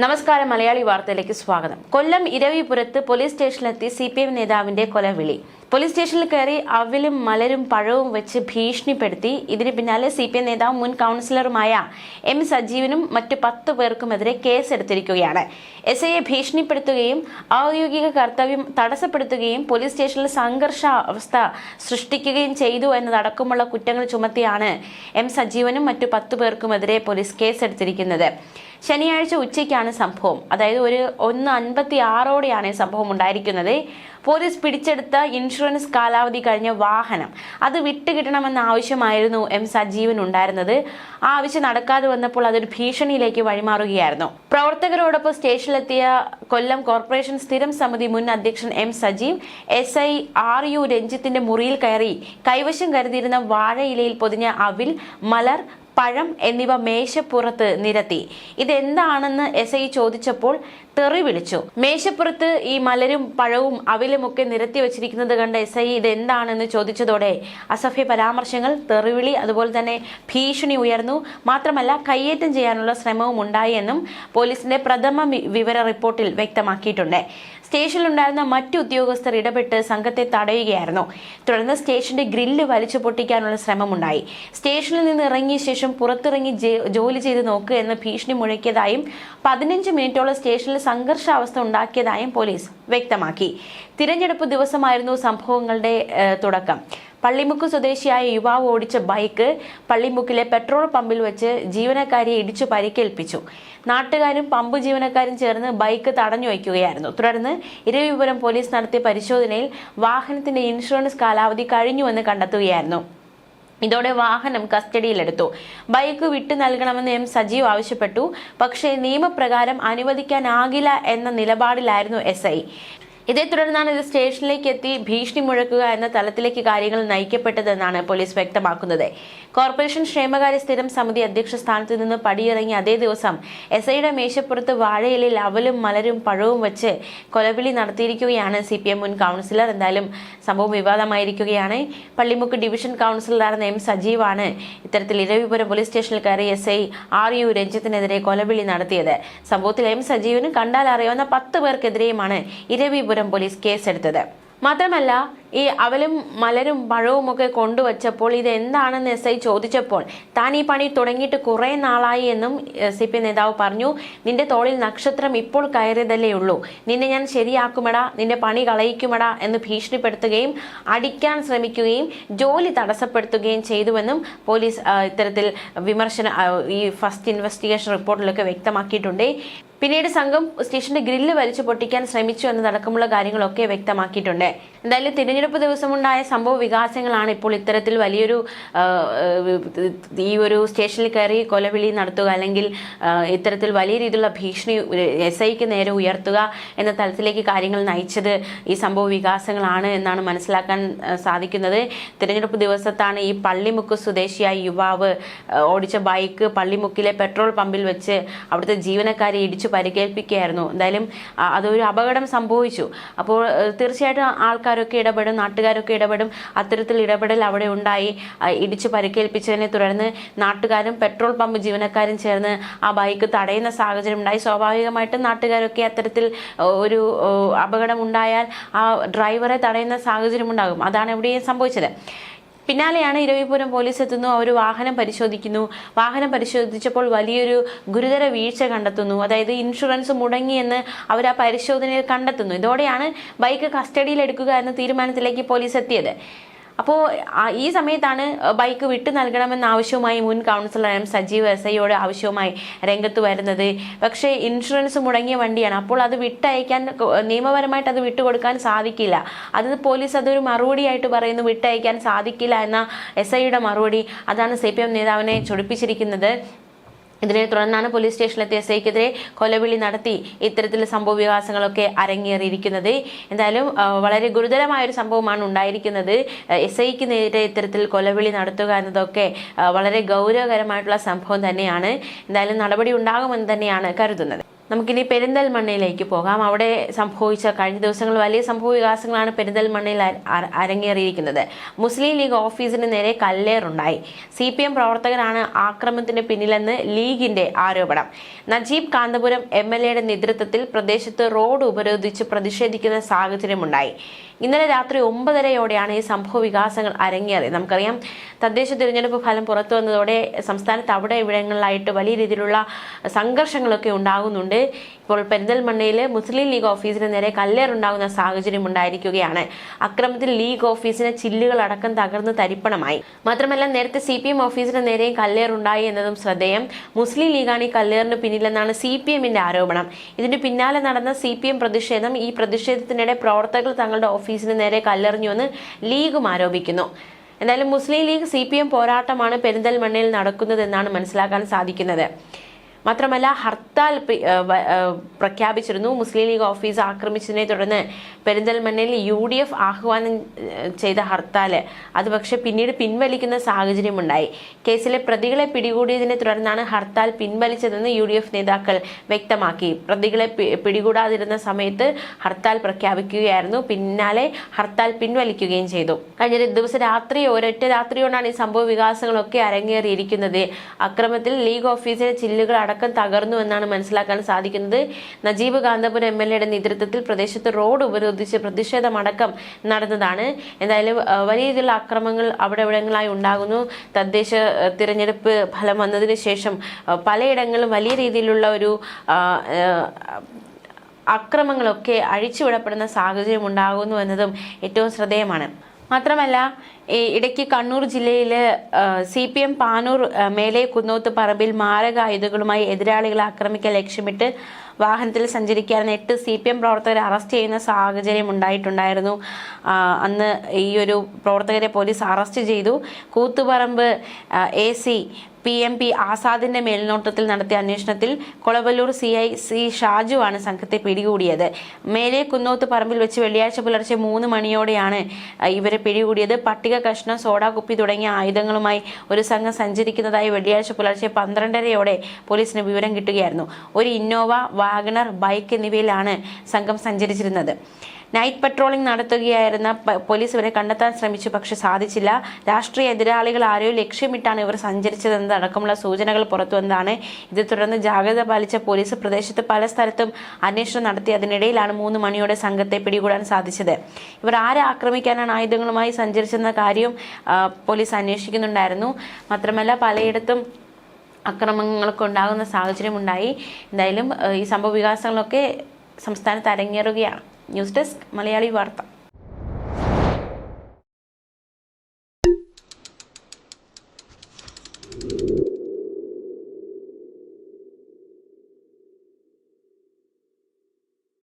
നമസ്കാരം, മലയാളി വാർത്തയിലേക്ക് സ്വാഗതം. കൊല്ലം ഇരവിപുരത്ത് പോലീസ് സ്റ്റേഷനിലെത്തി CPM നേതാവിന്റെ കൊലവിളി. പോലീസ് സ്റ്റേഷനിൽ കയറി അവിലും മലരും പഴവും വെച്ച് ഭീഷണിപ്പെടുത്തി. ഇതിന് പിന്നാലെ CPM നേതാവും മുൻ കൗൺസിലറുമായ M സജീവനും മറ്റു 10 പേർക്കുമെതിരെ കേസെടുത്തിരിക്കുകയാണ്. SIയെ ഭീഷണിപ്പെടുത്തുകയും ഔദ്യോഗിക കർത്തവ്യം തടസ്സപ്പെടുത്തുകയും പോലീസ് സ്റ്റേഷനിൽ സംഘർഷാവസ്ഥ സൃഷ്ടിക്കുകയും ചെയ്തു എന്നതടക്കമുള്ള കുറ്റങ്ങൾ ചുമത്തിയാണ് M സജീവനും മറ്റു 10 പേർക്കുമെതിരെ പോലീസ് കേസെടുത്തിരിക്കുന്നത്. ശനിയാഴ്ച ഉച്ചയ്ക്കാണ് സംഭവം. അതായത് 1:56 സംഭവം ഉണ്ടായിരിക്കുന്നത്. പോലീസ് പിടിച്ചെടുത്ത ഇൻഷുറൻസ് കാലാവധി കഴിഞ്ഞ വാഹനം അത് വിട്ടുകിട്ടണമെന്ന ആവശ്യമായിരുന്നു M സജീവൻ ഉണ്ടായിരുന്നത്. ആ ആവശ്യം നടക്കാതെ വന്നപ്പോൾ അതൊരു ഭീഷണിയിലേക്ക് വഴിമാറുകയായിരുന്നു. പ്രവർത്തകരോടൊപ്പം സ്റ്റേഷനിലെത്തിയ കൊല്ലം കോർപ്പറേഷൻ സ്ഥിരം സമിതി മുൻ അധ്യക്ഷൻ M സജീവ് SI RU രഞ്ജിത്തിന്റെ മുറിയിൽ കയറി കൈവശം കരുതിയിരുന്ന വാഴയിലയിൽ പൊതിഞ്ഞ അവിൽ, മലർ, പഴം എന്നിവ മേശപ്പുറത്ത് നിരത്തി. ഇതെന്താണെന്ന് SI ചോദിച്ചപ്പോൾ തെറി വിളിച്ചു. മേശപ്പുറത്ത് ഈ മലരും പഴവും അവിലുമൊക്കെ നിരത്തി വെച്ചിരിക്കുന്നത് കണ്ട SI ഇതെന്താണെന്ന് ചോദിച്ചതോടെ അസഭ്യ പരാമർശങ്ങൾ, തെറിവിളി, അതുപോലെ തന്നെ ഭീഷണി ഉയർന്നു. മാത്രമല്ല കയ്യേറ്റം ചെയ്യാനുള്ള ശ്രമവും ഉണ്ടായി എന്നും പോലീസിന്റെ പ്രഥമ വിവര റിപ്പോർട്ടിൽ വ്യക്തമാക്കിയിട്ടുണ്ട്. സ്റ്റേഷനിലുണ്ടായിരുന്ന മറ്റു ഉദ്യോഗസ്ഥർ ഇടപെട്ട് സംഘത്തെ തടയുകയായിരുന്നു. തുടർന്ന് സ്റ്റേഷന്റെ ഗ്രില്ല് വലിച്ചു പൊട്ടിക്കാനുള്ള ശ്രമമുണ്ടായി. സ്റ്റേഷനിൽ നിന്ന് ഇറങ്ങിയ ശേഷം പുറത്തിറങ്ങി ജോലി ചെയ്ത് നോക്കുക എന്ന് ഭീഷണി മുഴക്കിയതായും 15 മിനിറ്റോളം സ്റ്റേഷനിൽ സംഘർഷാവസ്ഥ ഉണ്ടാക്കിയതായും പോലീസ് വ്യക്തമാക്കി. തിരഞ്ഞെടുപ്പ് ദിവസമായിരുന്നു സംഭവങ്ങളുടെ തുടക്കം. പള്ളിമുക്ക് സ്വദേശിയായ യുവാവ് ഓടിച്ച ബൈക്ക് പള്ളിമുക്കിലെ പെട്രോൾ പമ്പിൽ വെച്ച് ജീവനക്കാരിയെ ഇടിച്ചു പരിക്കേൽപ്പിച്ചു. നാട്ടുകാരും പമ്പ് ജീവനക്കാരും ചേർന്ന് ബൈക്ക് തടഞ്ഞു വയ്ക്കുകയായിരുന്നു. തുടർന്ന് ഇരവിപുരം പോലീസ് നടത്തിയ പരിശോധനയിൽ വാഹനത്തിന്റെ ഇൻഷുറൻസ് കാലാവധി കഴിഞ്ഞുവെന്ന് കണ്ടെത്തുകയായിരുന്നു. ഇതോടെ വാഹനം കസ്റ്റഡിയിലെടുത്തു. ബൈക്ക് വിട്ടു നൽകണമെന്ന് M സജീവ് ആവശ്യപ്പെട്ടു. പക്ഷേ നിയമപ്രകാരം അനുവദിക്കാനാകില്ല എന്ന നിലപാടിലായിരുന്നു SI. ഇതേ തുടർന്നാണ് ഇത് സ്റ്റേഷനിലേക്ക് എത്തി ഭീഷണി മുഴക്കുക എന്ന തലത്തിലേക്ക് കാര്യങ്ങൾ നയിക്കപ്പെട്ടതെന്നാണ് പോലീസ് വ്യക്തമാക്കുന്നത്. കോർപ്പറേഷൻ ക്ഷേമകാര്യ സ്ഥിരം സമിതി അധ്യക്ഷ സ്ഥാനത്ത് നിന്ന് പടിയിറങ്ങി അതേ ദിവസം SIയുടെ മേശപ്പുറത്ത് വാഴയിലയിൽ അവലും മലരും പഴവും വെച്ച് കൊലവിളി നടത്തിയിരിക്കുകയാണ് CPM മുൻ കൗൺസിലർ. എന്തായാലും സംഭവം വിവാദമായിരിക്കുകയാണ്. പള്ളിമുക്ക് ഡിവിഷൻ കൗൺസിലറായിരുന്ന M സജീവാണ് ഇത്തരത്തിൽ ഇരവിപുരം പോലീസ് സ്റ്റേഷനിൽ കയറി SI RU രഞ്ജിത്തിനെതിരെ കൊലവിളി നടത്തിയത്. സംഭവത്തിൽ M സജീവനും കണ്ടാൽ അറിയാവുന്ന 10 പേർക്കെതിരെയുമാണ് ഇരവിപുരം പോലീസ് കേസെടുത്തത്. മാത്രമല്ല ഈ അവലും മലരും പഴവും ഒക്കെ കൊണ്ടുവച്ചപ്പോൾ ഇത് എന്താണെന്ന് SI ചോദിച്ചപ്പോൾ താൻ ഈ പണി തുടങ്ങിയിട്ട് കുറെ നാളായി എന്നും CPM നേതാവ് പറഞ്ഞു. നിന്റെ തോളിൽ നക്ഷത്രം ഇപ്പോൾ കയറിയതല്ലേ ഉള്ളൂ, നിന്നെ ഞാൻ ശരിയാക്കുമെടാ, നിന്റെ പണി കളയിക്കുമെടാ എന്ന് ഭീഷണിപ്പെടുത്തുകയും അടിക്കാൻ ശ്രമിക്കുകയും ജോലി തടസ്സപ്പെടുത്തുകയും ചെയ്തുവെന്നും പോലീസ് ഇത്തരത്തിൽ ഈ ഫസ്റ്റ് ഇൻവെസ്റ്റിഗേഷൻ റിപ്പോർട്ടിലൊക്കെ വ്യക്തമാക്കിയിട്ടുണ്ട്. പിന്നീട് സംഘം സ്റ്റേഷന്റെ ഗ്രില്ല് വലിച്ചു പൊട്ടിക്കാൻ ശ്രമിച്ചു എന്നതടക്കമുള്ള കാര്യങ്ങളൊക്കെ വ്യക്തമാക്കിയിട്ടുണ്ട്. എന്തായാലും തിരഞ്ഞെടുപ്പ് ദിവസമുണ്ടായ സംഭവ വികാസങ്ങളാണ് ഇപ്പോൾ ഇത്തരത്തിൽ വലിയൊരു ഈ ഒരു സ്റ്റേഷനിൽ കയറി കൊലവിളി നടത്തുക, അല്ലെങ്കിൽ ഇത്തരത്തിൽ വലിയ രീതിയിലുള്ള ഭീഷണി SIക്ക് നേരെ ഉയർത്തുക എന്ന തലത്തിലേക്ക് കാര്യങ്ങൾ നയിച്ചത് ഈ സംഭവ വികാസങ്ങളാണ് എന്നാണ് മനസ്സിലാക്കാൻ സാധിക്കുന്നത്. തിരഞ്ഞെടുപ്പ് ദിവസത്താണ് ഈ പള്ളിമുക്ക് സ്വദേശിയായ യുവാവ് ഓടിച്ച ബൈക്ക് പള്ളിമുക്കിലെ പെട്രോൾ പമ്പിൽ വെച്ച് അവിടുത്തെ ജീവനക്കാരെ ഇടിച്ചു പരിക്കേൽപ്പിക്കുകയായിരുന്നു. എന്തായാലും അതൊരു അപകടം സംഭവിച്ചു. അപ്പോൾ തീർച്ചയായിട്ടും ആൾക്കാരൊക്കെ ഇടപെടും, നാട്ടുകാരൊക്കെ ഇടപെടും. അത്തരത്തിൽ ഇടപെടൽ അവിടെ ഉണ്ടായി. ഇടിച്ചു പരിക്കേൽപ്പിച്ചതിനെ തുടർന്ന് നാട്ടുകാരും പെട്രോൾ പമ്പ് ജീവനക്കാരും ചേർന്ന് ആ ബൈക്ക് തടയുന്ന സാഹചര്യം ഉണ്ടായി. സ്വാഭാവികമായിട്ടും നാട്ടുകാരൊക്കെ അത്തരത്തിൽ ഒരു അപകടം ഉണ്ടായാൽ ആ ഡ്രൈവറെ തടയുന്ന സാഹചര്യം ഉണ്ടാകും. അതാണ് ഇവിടെ സംഭവിച്ചത്. പിന്നാലെയാണ് ഇരവിപുരം പോലീസ് എത്തുന്നു. അവർ വാഹനം പരിശോധിക്കുന്നു. വാഹനം പരിശോധിച്ചപ്പോൾ വലിയൊരു ഗുരുതര വീഴ്ച കണ്ടെത്തുന്നു. അതായത് ഇൻഷുറൻസ് മുടങ്ങിയെന്ന് അവർ ആ പരിശോധനയിൽ കണ്ടെത്തുന്നു. ഇതോടെയാണ് ബൈക്ക് കസ്റ്റഡിയിൽ എടുക്കുക എന്ന തീരുമാനത്തിലേക്ക് പോലീസ് എത്തിയത്. അപ്പോൾ ഈ സമയത്താണ് ബൈക്ക് വിട്ടു നൽകണമെന്ന ആവശ്യവുമായി മുൻ കൗൺസിലർ M സജീവ് SIയോട് ആവശ്യവുമായി രംഗത്ത് വരുന്നത്. പക്ഷേ ഇൻഷുറൻസ് മുടങ്ങിയ വണ്ടിയാണ്. അപ്പോൾ അത് വിട്ടയക്കാൻ നിയമപരമായിട്ട് അത് വിട്ടുകൊടുക്കാൻ സാധിക്കില്ല. പോലീസ് അതൊരു മറുപടിയായിട്ട് പറയുന്നു, വിട്ടയക്കാൻ സാധിക്കില്ല എന്ന SIയുടെ മറുപടി. അതാണ് CPM നേതാവിനെ ചൊടിപ്പിച്ചിരിക്കുന്നത്. ഇതിനെ തുടർന്നാണ് പോലീസ് സ്റ്റേഷനിലെത്തിയ SIക്കെതിരെ കൊലവിളി നടത്തി ഇത്തരത്തിൽ സംഭവ വികാസങ്ങളൊക്കെ അരങ്ങേറിയിരിക്കുന്നത്. എന്തായാലും വളരെ ഗുരുതരമായ ഒരു സംഭവമാണ് ഉണ്ടായിരിക്കുന്നത്. SIക്ക് നേരെ ഇത്തരത്തിൽ കൊലവിളി നടത്തുക എന്നതൊക്കെ വളരെ ഗൗരവകരമായിട്ടുള്ള സംഭവം തന്നെയാണ്. എന്തായാലും നടപടി ഉണ്ടാകുമെന്ന് തന്നെയാണ് കരുതുന്നത്. നമുക്കിനി പെരിന്തൽമണ്ണയിലേക്ക് പോകാം. അവിടെ സംഭവിച്ച കഴിഞ്ഞ ദിവസങ്ങൾ വലിയ സംഭവ വികാസങ്ങളാണ് പെരിന്തൽമണ്ണയിൽ അരങ്ങേറിയിരിക്കുന്നത്. മുസ്ലിം ലീഗ് ഓഫീസിന് നേരെ കല്ലേറുണ്ടായി. CPM പ്രവർത്തകരാണ് ആക്രമണത്തിന് പിന്നിലെന്ന് ലീഗിന്റെ ആരോപണം. നജീബ് കാന്തപുരം MLA നേതൃത്വത്തിൽ പ്രദേശത്ത് റോഡ് ഉപരോധിച്ച് പ്രതിഷേധിക്കുന്ന സാഹചര്യമുണ്ടായി. ഇന്നലെ രാത്രി 9:30യോടെയാണ് ഈ സംഭവ വികാസങ്ങൾ അരങ്ങേറിയത്. നമുക്കറിയാം, തദ്ദേശ തിരഞ്ഞെടുപ്പ് ഫലം പുറത്തു വന്നതോടെ സംസ്ഥാനത്ത് അവിടെ ഇവിടങ്ങളിലായിട്ട് വലിയ രീതിയിലുള്ള സംഘർഷങ്ങളൊക്കെ ഉണ്ടാകുന്നുണ്ട്. ഇപ്പോൾ പെരിന്തൽമണ്ണയിൽ മുസ്ലിം ലീഗ് ഓഫീസിന് നേരെ കല്ലേറുണ്ടാകുന്ന സാഹചര്യം ഉണ്ടായിരിക്കുകയാണ്. അക്രമത്തിൽ ലീഗ് ഓഫീസിന് ചില്ലുകൾ അടക്കം തകർന്ന് തരിപ്പണമായി. മാത്രമല്ല, നേരത്തെ CPM ഓഫീസിന് നേരെയും കല്ലേറുണ്ടായി എന്നതും ശ്രദ്ധേയം. മുസ്ലിം ലീഗാണ് ഈ കല്ലേറിന് പിന്നിലെന്നാണ് CPMന്റെ ആരോപണം. ഇതിന് പിന്നാലെ നടന്ന CPM പ്രതിഷേധം, ഈ പ്രതിഷേധത്തിനിടെ പ്രവർത്തകർ തങ്ങളുടെ ഓഫീസിന് നേരെ കല്ലെറിഞ്ഞുവെന്ന് ലീഗും ആരോപിക്കുന്നു. എന്തായാലും മുസ്ലിം ലീഗ് CPM പോരാട്ടമാണ് പെരിന്തൽമണ്ണയിൽ നടക്കുന്നതെന്നാണ് മനസ്സിലാക്കാൻ സാധിക്കുന്നത്. മാത്രമല്ല, ഹർത്താൽ പ്രഖ്യാപിച്ചിരുന്നു. മുസ്ലിം ലീഗ് ഓഫീസ് ആക്രമിച്ചതിനെ തുടർന്ന് പെരിന്തൽമണ്ണയിൽ UDF ആഹ്വാനം ചെയ്ത ഹർത്താൽ അത് പക്ഷേ പിന്നീട് പിൻവലിക്കുന്ന സാഹചര്യമുണ്ടായി. കേസിലെ പ്രതികളെ പിടികൂടിയതിനെ തുടർന്നാണ് ഹർത്താൽ പിൻവലിച്ചതെന്ന് UDF നേതാക്കൾ വ്യക്തമാക്കി. പ്രതികളെ പിടികൂടാതിരുന്ന സമയത്ത് ഹർത്താൽ പ്രഖ്യാപിക്കുകയായിരുന്നു. പിന്നാലെ ഹർത്താൽ പിൻവലിക്കുകയും ചെയ്തു. കഴിഞ്ഞ ദിവസം രാത്രി, ഒരൊറ്റ രാത്രിയോടാണ് ഈ സംഭവ വികാസങ്ങളൊക്കെ അരങ്ങേറിയിരിക്കുന്നത്. അക്രമത്തിൽ ലീഗ് ഓഫീസിലെ ചില്ലുകൾ അടക്കം തകർന്നു എന്നാണ് മനസ്സിലാക്കാൻ സാധിക്കുന്നത്. നജീബ് കാന്തപുരം MLA നേതൃത്വത്തിൽ പ്രദേശത്ത് റോഡ് ഉപരോധിച്ച് പ്രതിഷേധമടക്കം നടന്നതാണ്. എന്തായാലും വലിയ രീതിയിലുള്ള അക്രമങ്ങൾ അവിടെ ഇവിടങ്ങളായി ഉണ്ടാകുന്നു. തദ്ദേശ തിരഞ്ഞെടുപ്പ് ഫലം വന്നതിന് ശേഷം പലയിടങ്ങളിലും വലിയ രീതിയിലുള്ള ഒരു അക്രമങ്ങളൊക്കെ അഴിച്ചുവിടപ്പെടുന്ന സാഹചര്യം ഉണ്ടാകുന്നു എന്നതും ഏറ്റവും ശ്രദ്ധേയമാണ്. മാത്രമല്ല, ഇടയ്ക്ക് കണ്ണൂർ ജില്ലയിലെ CPM പാനൂർ മേലെ കുന്നോത്ത് പറമ്പിൽ മാരകായുധങ്ങളുമായി എതിരാളികളെ ആക്രമിക്കാൻ ലക്ഷ്യമിട്ട് വാഹനത്തിൽ സഞ്ചരിക്കാവുന്ന 8 CPM പ്രവർത്തകരെ അറസ്റ്റ് ചെയ്യുന്ന സാഹചര്യം ഉണ്ടായിട്ടുണ്ടായിരുന്നു. അന്ന് ഈ ഒരു പ്രവർത്തകരെ പോലീസ് അറസ്റ്റ് ചെയ്തു. കൂത്തുപറമ്പ് AC PMP ആസാദിന്റെ മേൽനോട്ടത്തിൽ നടത്തിയ അന്വേഷണത്തിൽ കൊളവല്ലൂർ CIC ഷാജുവാണ് സംഘത്തെ പിടികൂടിയത്. മേലെ കുന്നോത്ത് പറമ്പിൽ വെച്ച് വെള്ളിയാഴ്ച പുലർച്ചെ 3 മണിയോടെയാണ് ഇവരെ പിടികൂടിയത്. പട്ടിക കഷ്ണം, സോഡാ കുപ്പി തുടങ്ങിയ ആയുധങ്ങളുമായി ഒരു സംഘം സഞ്ചരിക്കുന്നതായി വെള്ളിയാഴ്ച പുലർച്ചെ 12:30യോടെ പോലീസിന് വിവരം കിട്ടുകയായിരുന്നു. ഒരു ഇന്നോവ, വാഗണർ, ബൈക്ക് എന്നിവയിലാണ് സംഘം സഞ്ചരിച്ചിരുന്നത്. നൈറ്റ് പട്രോളിംഗ് നടത്തുകയായിരുന്ന പോലീസ് ഇവരെ കണ്ടെത്താൻ ശ്രമിച്ചു, പക്ഷെ സാധിച്ചില്ല. രാഷ്ട്രീയ എതിരാളികൾ ആരെയോ ലക്ഷ്യമിട്ടാണ് ഇവർ സഞ്ചരിച്ചതെന്നതടക്കമുള്ള സൂചനകൾ പുറത്തുവന്നതാണ്. ഇതേ തുടർന്ന് ജാഗ്രത പാലിച്ച പോലീസ് പ്രദേശത്ത് പല സ്ഥലത്തും അന്വേഷണം നടത്തി. അതിനിടയിലാണ് 3 മണിയോടെ സംഘത്തെ പിടികൂടാൻ സാധിച്ചത്. ഇവർ ആരെ ആക്രമിക്കാനാണ് ആയുധങ്ങളുമായി സഞ്ചരിച്ചെന്ന കാര്യം പോലീസ് അന്വേഷിക്കുന്നുണ്ടായിരുന്നു. മാത്രമല്ല, പലയിടത്തും അക്രമങ്ങളൊക്കെ ഉണ്ടാകുന്ന സാഹചര്യമുണ്ടായി. എന്തായാലും ഈ സംഭവ വികാസങ്ങളൊക്കെ സംസ്ഥാനത്ത് അരങ്ങേറുകയാണ്. ന്യൂസ് ഡെസ്ക് മലയാളി വാർത്ത.